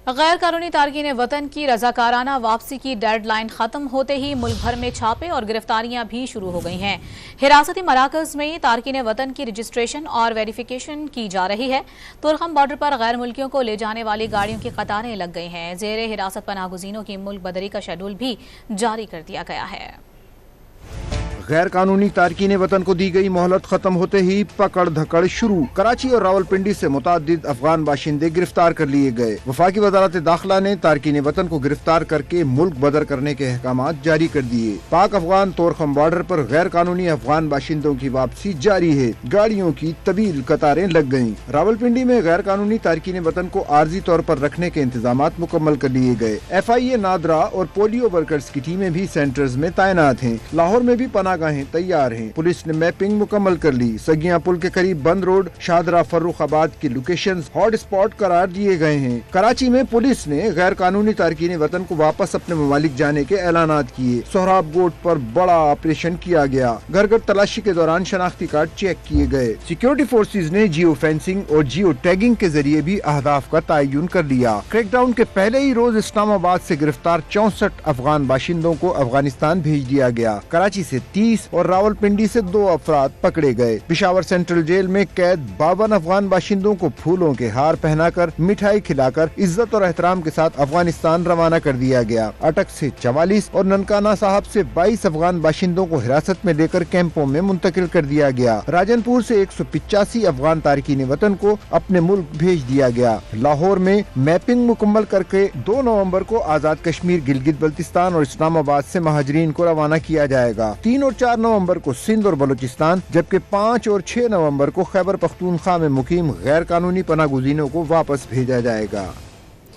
غیر قانونی تارکین وطن کی رضاکارانہ واپسی کی ڈیڈ لائن ختم ہوتے ہی ملک بھر میں چھاپے اور گرفتاریاں بھی شروع ہو گئی ہیں۔ حراستی مراکز میں تارکین وطن کی رجسٹریشن اور ویریفیکیشن کی جا رہی ہے۔ تورخم بارڈر پر غیر ملکیوں کو لے جانے والی گاڑیوں کی قطاریں لگ گئی ہیں۔ زیر حراست پناہ گزینوں کی ملک بدری کا شیڈول بھی جاری کر دیا گیا ہے۔ غیر قانونی تارکین وطن کو دی گئی مہلت ختم ہوتے ہی پکڑ دھکڑ شروع۔ کراچی اور راولپنڈی سے متعدد افغان باشندے گرفتار کر لیے گئے۔ وفاقی وزارت داخلہ نے تارکین وطن کو گرفتار کر کے ملک بدر کرنے کے احکامات جاری کر دیے۔ پاک افغان تورخم بارڈر پر غیر قانونی افغان باشندوں کی واپسی جاری ہے۔ گاڑیوں کی طویل قطاریں لگ گئیں۔ راولپنڈی میں غیر قانونی تارکین وطن کو عارضی طور پر رکھنے کے انتظامات مکمل کر لیے گئے۔ FIA نادرا اور پولیو ورکرز کی ٹیمیں بھی سینٹرز میں تعینات ہیں۔ لاہور میں بھی پناہ گاہیں تیار ہیں۔ پولیس نے میپنگ مکمل کر لی۔ سگیاں پل کے قریب بند روڈ، شاہدرہ فروخ آباد کی لوکیشنز ہاٹ اسپاٹ قرار دیے گئے ہیں۔ کراچی میں پولیس نے غیر قانونی تارکین وطن کو واپس اپنے ممالک جانے کے اعلانات کیے۔ سہراب گوٹ پر بڑا آپریشن کیا گیا۔ گھر گھر تلاشی کے دوران شناختی کارڈ چیک کیے گئے۔ سیکیورٹی فورسز نے جیو فینسنگ اور جیو ٹیگنگ کے ذریعے بھی اہداف کا تعین کر لیا۔ کریک ڈاؤن کے پہلے ہی روز اسلام آباد سے گرفتار 64 افغان باشندوں کو افغانستان بھیج دیا گیا۔ کراچی سے 30 اور راولپنڈی سے 2 افراد پکڑے گئے۔ پشاور سینٹرل جیل میں قید 52 افغان باشندوں کو پھولوں کے ہار پہنا کر مٹھائی کھلا کر عزت اور احترام کے ساتھ افغانستان روانہ کر دیا گیا۔ اٹک سے 44 اور ننکانہ صاحب سے 22 افغان باشندوں کو حراست میں لے کر کیمپوں میں منتقل کر دیا گیا۔ راجن پور سے 185 افغان تارکین وطن کو اپنے ملک بھیج دیا گیا۔ لاہور میں میپنگ مکمل کر کے 2 نومبر کو آزاد کشمیر، گلگت بلتستان اور اسلام آباد سے مہاجرین کو روانہ کیا جائے گا۔ 3 اور 4 نومبر کو سندھ اور بلوچستان، جبکہ 5 اور 6 نومبر کو خیبر پختونخوا میں مقیم غیر قانونی پناہ گزینوں کو واپس بھیجا جائے گا۔